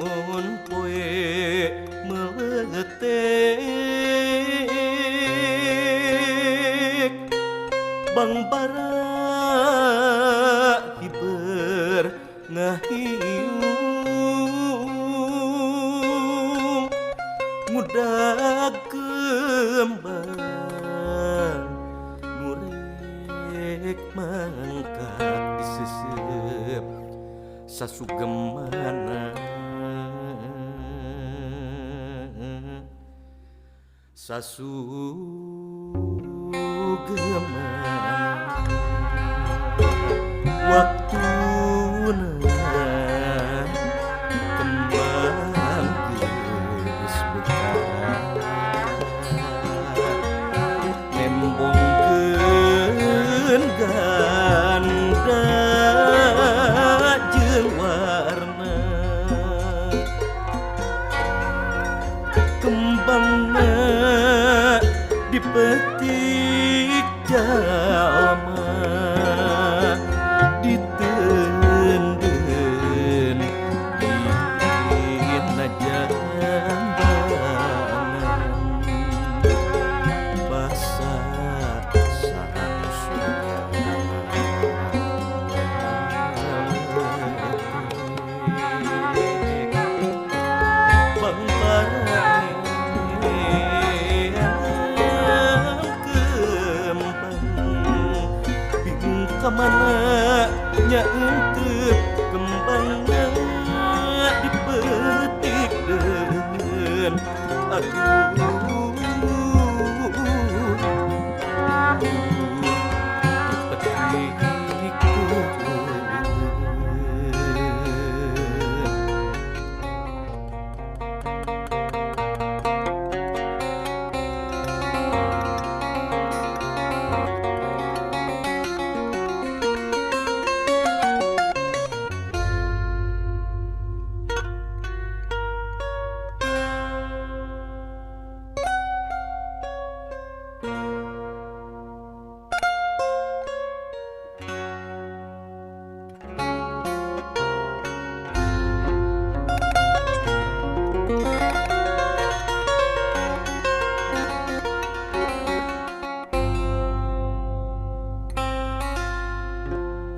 lamun poe meletek bang bara hiber ngahiung mudah kembang nurek mangkat disesep sasugemana waktuna kembang geus bekat nembongkeun ganda jeung warna kembangna dipetik jalma ditenden dina jambanan basa sarang surya bang kamana nyaeunteup kembangna dipetik deun aduh dipetik deun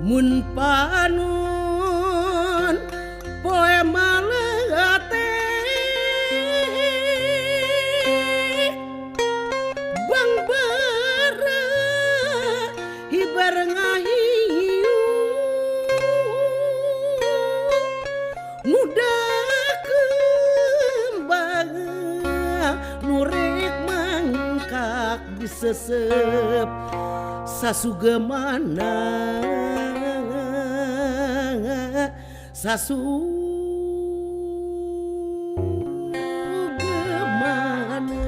mun panun poe maletek bang bara hibar ngahiu mudah kembang nurek mangkak disesep sasugemana sasugemana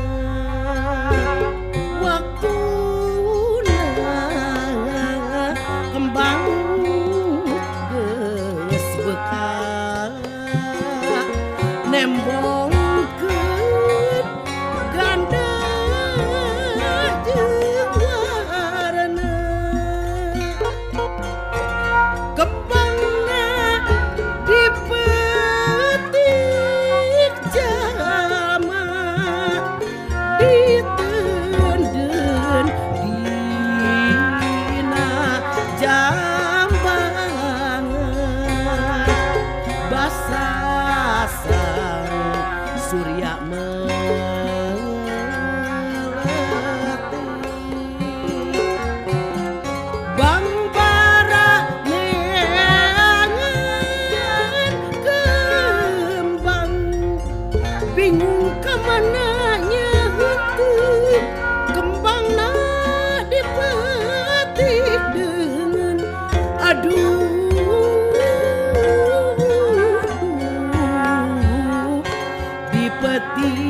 waktuna kembang geus bekat nembongkeun ganda jeung warna kembangna dipetik jalma ditenden dina jambangan basa sang surya bang bara neangan kembang bingung kemana nyaeunteup kembangna dipetik deun aduh dipetik